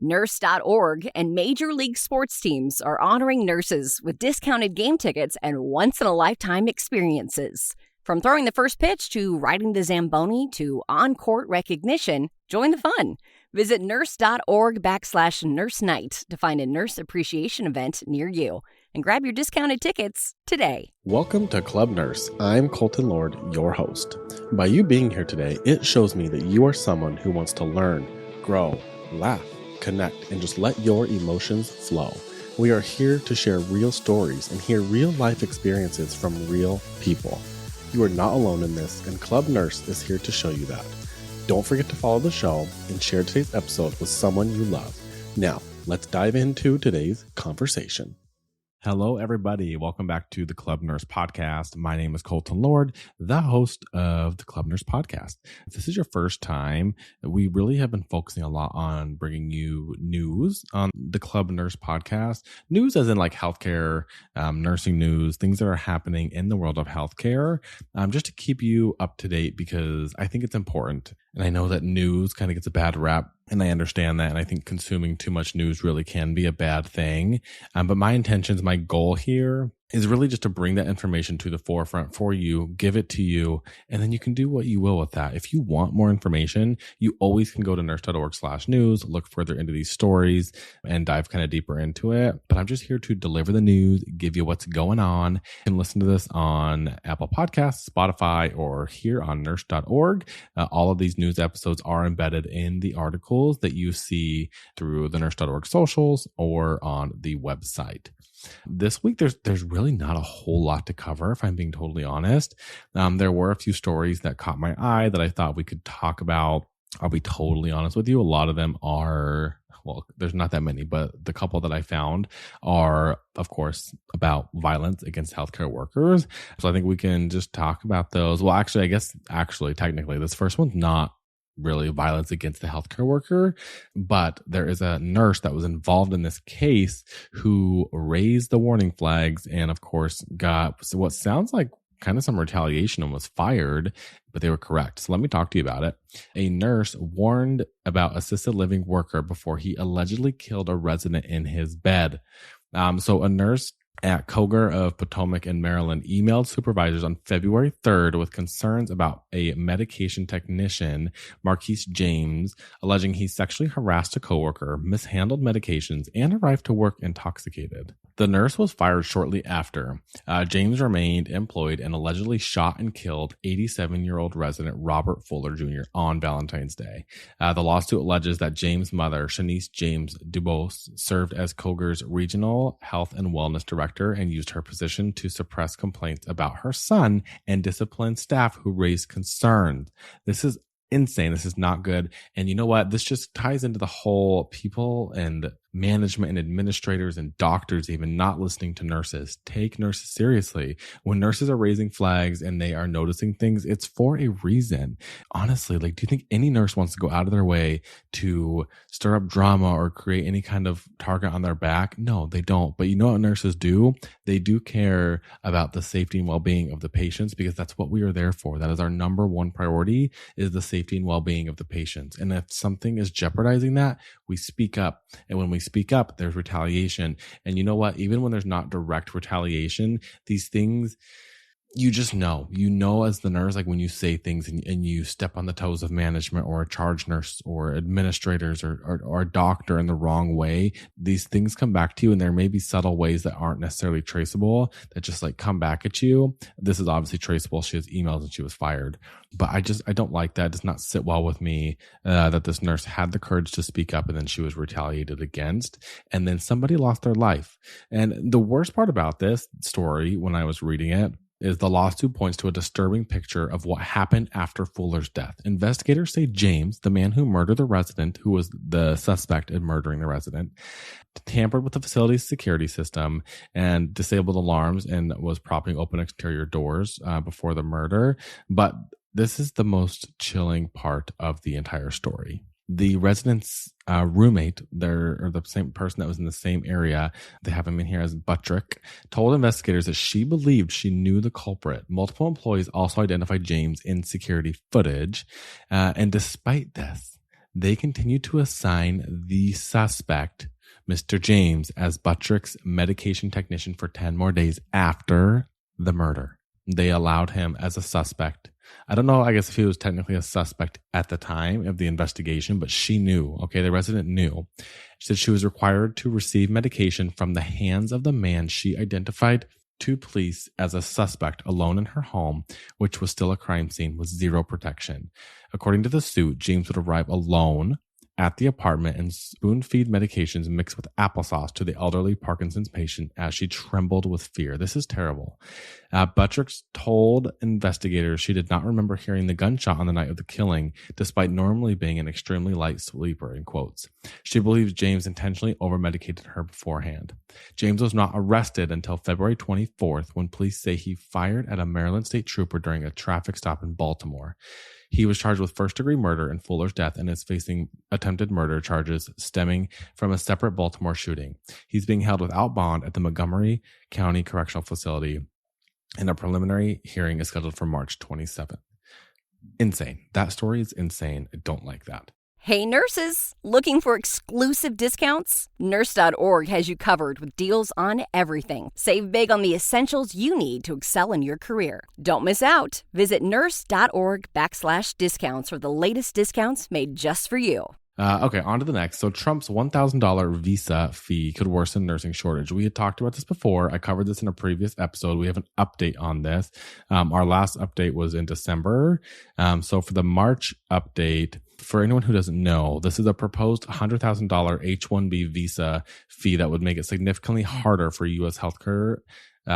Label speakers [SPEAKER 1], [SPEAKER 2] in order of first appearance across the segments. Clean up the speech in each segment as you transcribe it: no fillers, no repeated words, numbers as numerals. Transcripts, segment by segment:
[SPEAKER 1] Nurse.org and Major League Sports teams are honoring nurses with discounted game tickets and once-in-a-lifetime experiences. From throwing the first pitch to riding the Zamboni to on-court recognition, join the fun. Visit nurse.org/nurse night to find a nurse appreciation event near you and grab your discounted tickets today.
[SPEAKER 2] Welcome to Club Nurse. I'm Colton Lord, your host. By you being here today, it shows me that you are someone who wants to learn, grow, laugh, connect, and just let your emotions flow. We are here to share real stories and hear real life experiences from real people. You are not alone in this, and Club Nurse is here to show you that. Don't forget to follow the show and share today's episode with someone you love. Now, let's dive into today's conversation. Hello, everybody. Welcome back to the Club Nurse Podcast. My name is Colton Lord, the host of the Club Nurse Podcast. If this is your first time, we really have been focusing a lot on bringing you news on the Club Nurse Podcast. News as in like healthcare, nursing news, things that are happening in the world of healthcare, just to keep you up to date because I think it's important. And I know that news kind of gets a bad rap. And I understand that. And I think consuming too much news really can be a bad thing. But my intentions, my goal here is really just to bring that information to the forefront for you, give it to you, and then you can do what you will with that. If you want more information, you always can go to nurse.org/news, look further into these stories and dive kind of deeper into it. But I'm just here to deliver the news, give you what's going on. You can listen to this on Apple Podcasts, Spotify, or here on nurse.org. All of these news episodes are embedded in the articles that you see through the nurse.org socials or on the website. This week, there's really not a whole lot to cover, if I'm being totally honest. There were a few stories that caught my eye that I thought we could talk about. I'll be totally honest with you. A lot of them are, well, there's not that many, but the couple that I found are, of course, about violence against healthcare workers. So I think we can just talk about those. Well, actually, technically, this first one's not really violence against the healthcare worker, but there is a nurse that was involved in this case who raised the warning flags and of course got what sounds like kind of some retaliation and was fired, but they were correct. So let me talk to you about it. A nurse warned about assisted living worker before he allegedly killed a resident in his bed. So a nurse at Cogar of Potomac in Maryland emailed supervisors on February 3rd with concerns about a medication technician, Marquise James, alleging he sexually harassed a coworker, mishandled medications, and arrived to work intoxicated. The nurse was fired shortly after. James remained employed and allegedly shot and killed 87-year-old resident Robert Fuller Jr. on Valentine's Day. The lawsuit alleges that James' mother, Shanice James Dubose, served as Cogar's regional health and wellness director and used her position to suppress complaints about her son and discipline staff who raised concerns. This is insane. This is not good. And you know what? This just ties into the whole people and management and administrators and doctors even not listening to nurses. Take nurses seriously. When nurses are raising flags and they are noticing things, it's for a reason. Honestly, do you think any nurse wants to go out of their way to stir up drama or create any kind of target on their back? No, they don't. But you know what nurses do? They do care about the safety and well-being of the patients because that's what we are there for. That is our number one priority, is the safety and well-being of the patients. And if something is jeopardizing that, we speak up. And when we speak up, there's retaliation. And you know what? Even when there's not direct retaliation, these things, you just know as the nurse, like when you say things and you step on the toes of management or a charge nurse or administrators or a doctor in the wrong way, these things come back to you, and there may be subtle ways that aren't necessarily traceable that just come back at you. This is obviously traceable. She has emails and she was fired, but I don't like that. It does not sit well with me that this nurse had the courage to speak up and then she was retaliated against, and then somebody lost their life. And the worst part about this story, when I was reading it, is the lawsuit points to a disturbing picture of what happened after Fuller's death. Investigators say James, the man who murdered the resident, who was the suspect in murdering the resident, tampered with the facility's security system and disabled alarms and was propping open exterior doors before the murder. But this is the most chilling part of the entire story. The resident's roommate, or the same person that was in the same area, they have him in here as Buttrick, told investigators that she believed she knew the culprit. Multiple employees also identified James in security footage. And despite this, they continued to assign the suspect, Mr. James, as Buttrick's medication technician for 10 more days after the murder. They allowed him as a suspect. I don't know, I guess if he was technically a suspect at the time of the investigation, but she knew, okay, the resident knew. She said she was required to receive medication from the hands of the man she identified to police as a suspect alone in her home, which was still a crime scene with zero protection. According to the suit, James would arrive alone at the apartment and spoon feed medications mixed with applesauce to the elderly Parkinson's patient as she trembled with fear. This is terrible. Buttrick told investigators she did not remember hearing the gunshot on the night of the killing, despite normally being an extremely light sleeper, in quotes. She believes James intentionally over-medicated her beforehand. James was not arrested until February 24th, when police say he fired at a Maryland state trooper during a traffic stop in Baltimore. He was charged with first-degree murder in Fuller's death and is facing attempted murder charges stemming from a separate Baltimore shooting. He's being held without bond at the Montgomery County Correctional Facility, and a preliminary hearing is scheduled for March 27th. Insane. That story is insane. I don't like that.
[SPEAKER 1] Hey nurses, looking for exclusive discounts? Nurse.org has you covered with deals on everything. Save big on the essentials you need to excel in your career. Don't miss out. Visit nurse.org/discounts for the latest discounts made just for you.
[SPEAKER 2] Okay, on to the next. So Trump's $1,000 visa fee could worsen nursing shortage. We had talked about this before. I covered this in a previous episode. We have an update on this. Our last update was in December. So for the March update, for anyone who doesn't know, this is a proposed $100,000 H-1B visa fee that would make it significantly harder for U.S. healthcare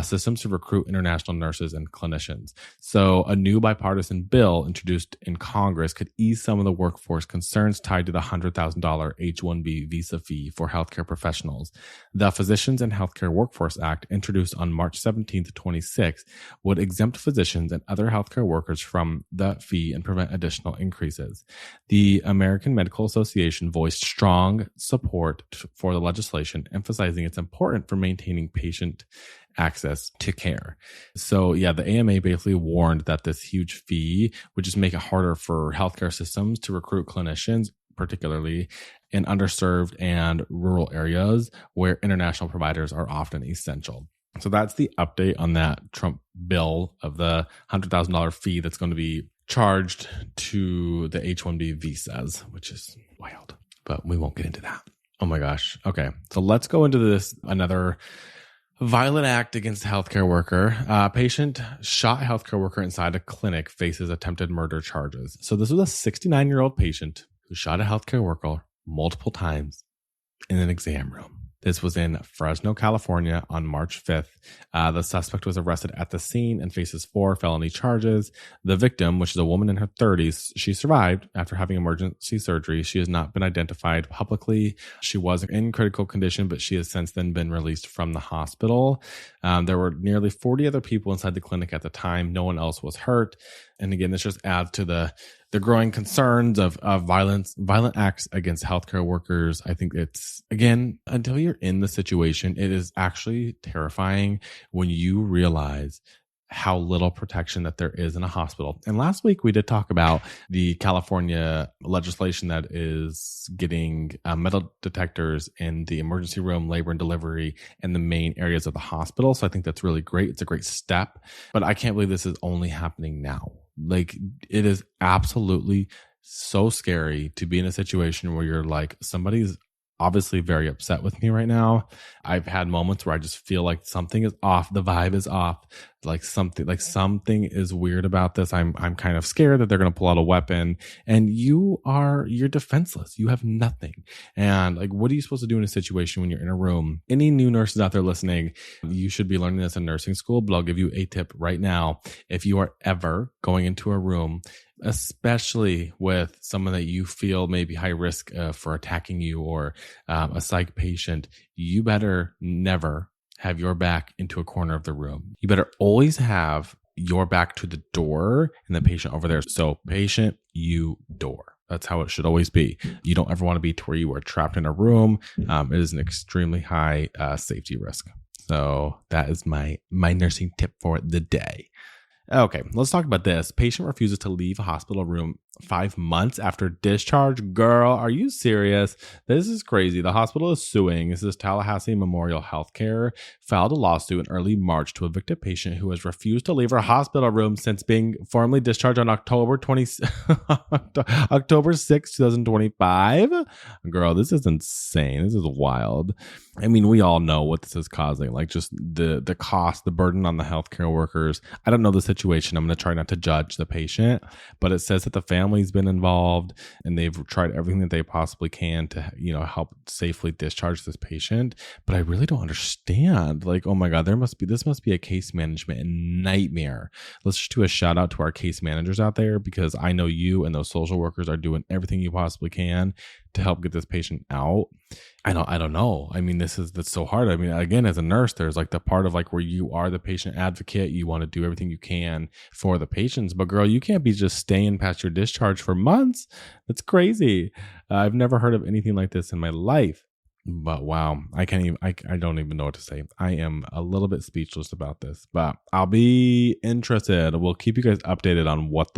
[SPEAKER 2] systems to recruit international nurses and clinicians. So a new bipartisan bill introduced in Congress could ease some of the workforce concerns tied to the $100,000 H-1B visa fee for healthcare professionals. The Physicians and Healthcare Workforce Act, introduced on March 17th to 26th, would exempt physicians and other healthcare workers from the fee and prevent additional increases. The American Medical Association voiced strong support for the legislation, emphasizing it's important for maintaining patient access to care. So yeah, the AMA basically warned that this huge fee would just make it harder for healthcare systems to recruit clinicians, particularly in underserved and rural areas where international providers are often essential. So that's the update on that Trump bill of the $100,000 fee that's going to be charged to the H-1B visas, which is wild, but we won't get into that. Oh my gosh. Okay. So let's go into this, another violent act against a healthcare worker. A patient shot a healthcare worker inside a clinic, faces attempted murder charges. So this was a 69-year-old patient who shot a healthcare worker multiple times in an exam room. This was in Fresno, California on March 5th. The suspect was arrested at the scene and faces 4 felony charges. The victim, which is a woman in her 30s, she survived after having emergency surgery. She has not been identified publicly. She was in critical condition, but she has since then been released from the hospital. There were nearly 40 other people inside the clinic at the time. No one else was hurt. And again, this just adds to the growing concerns of violent acts against healthcare workers. I think it's, again, until you're in the situation, it is actually terrifying when you realize how little protection that there is in a hospital. And last week we did talk about the California legislation that is getting metal detectors in the emergency room, labor and delivery, and the main areas of the hospital. So I think that's really great. It's a great step, but I can't believe this is only happening now. Like, it is absolutely so scary to be in a situation where you're like, somebody's obviously very upset with me right now. I've had moments where I just feel like something is off. The vibe is off. Like something is weird about this. I'm kind of scared that they're going to pull out a weapon, and you're defenseless. You have nothing. And like, what are you supposed to do in a situation when you're in a room? Any new nurses out there listening, you should be learning this in nursing school, but I'll give you a tip right now. If you are ever going into a room, especially with someone that you feel may be high risk for attacking you, or a psych patient, you better never have your back into a corner of the room. You better always have your back to the door and the patient over there. So patient, you, door. That's how it should always be. You don't ever want to be to where you are trapped in a room. It is an extremely high safety risk. So that is my nursing tip for the day. Okay, let's talk about this. Patient refuses to leave a hospital room 5 months after discharge. Girl, are you serious? This is crazy. The hospital is suing. This is Tallahassee Memorial Healthcare filed a lawsuit in early March to evict a patient who has refused to leave her hospital room since being formally discharged on October 6, 2025. Girl, this is insane. This is wild. I mean, we all know what this is causing, like just the cost, the burden on the healthcare workers. I don't know the situation. I'm going to try not to judge the patient, but it says that the family's been involved and they've tried everything that they possibly can to, help safely discharge this patient. But I really don't understand. Like, oh my God, this must be a case management nightmare. Let's just do a shout out to our case managers out there, because I know you and those social workers are doing everything you possibly can to help get this patient out. I don't know. I mean, that's so hard. I mean, again, as a nurse, there's like the part of like where you are the patient advocate. You want to do everything you can for the patients, but girl, you can't be just staying past your discharge for months. That's crazy. I've never heard of anything like this in my life. But wow, I don't even know what to say. I am a little bit speechless about this, but I'll be interested. We'll keep you guys updated on what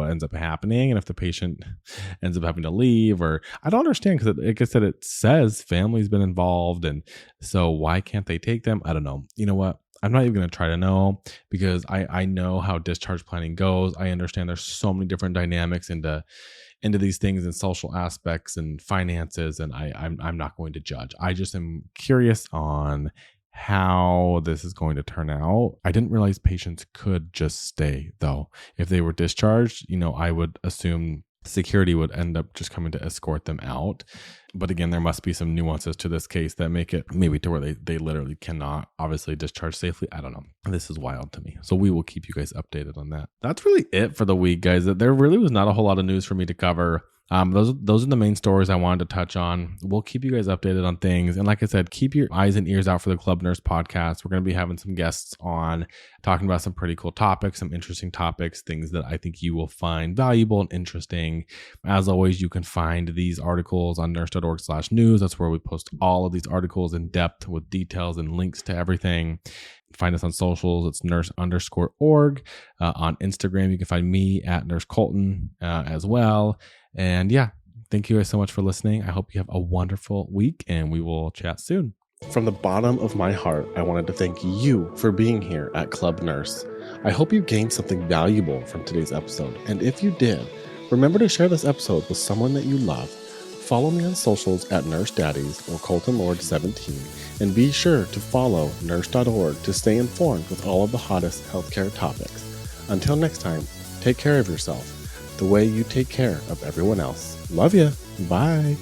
[SPEAKER 2] ends up happening, and if the patient ends up having to leave, or I don't understand, because like I said, it says family's been involved, and so why can't they take them? I don't know. You know what? I'm not even going to try to know, because I know how discharge planning goes. I understand there's so many different dynamics into these things and social aspects and finances, and I'm not going to judge. I just am curious on how this is going to turn out. I didn't realize patients could just stay, though. If they were discharged, I would assume security would end up just coming to escort them out. But again, there must be some nuances to this case that make it maybe to where they literally cannot obviously discharge safely. I don't know. This is wild to me. So we will keep you guys updated on that. That's really it for the week, guys. There really was not a whole lot of news for me to cover. Those are the main stories I wanted to touch on. We'll keep you guys updated on things. And like I said, keep your eyes and ears out for the Club Nurse podcast. We're going to be having some guests on talking about some pretty cool topics, some interesting topics, things that I think you will find valuable and interesting. As always, you can find these articles on Nurse.org/news. That's where we post all of these articles in depth with details and links to everything. Find us on socials. It's Nurse_org. On Instagram, you can find me at Nurse Colton as well. And yeah, thank you guys so much for listening. I hope you have a wonderful week, and we will chat soon. From the bottom of my heart, I wanted to thank you for being here at Club Nurse. I hope you gained something valuable from today's episode. And if you did, remember to share this episode with someone that you love. Follow me on socials at Nurse Daddies or Colton Lord 17. And be sure to follow Nurse.org to stay informed with all of the hottest healthcare topics. Until next time, take care of yourself the way you take care of everyone else. Love ya. Bye.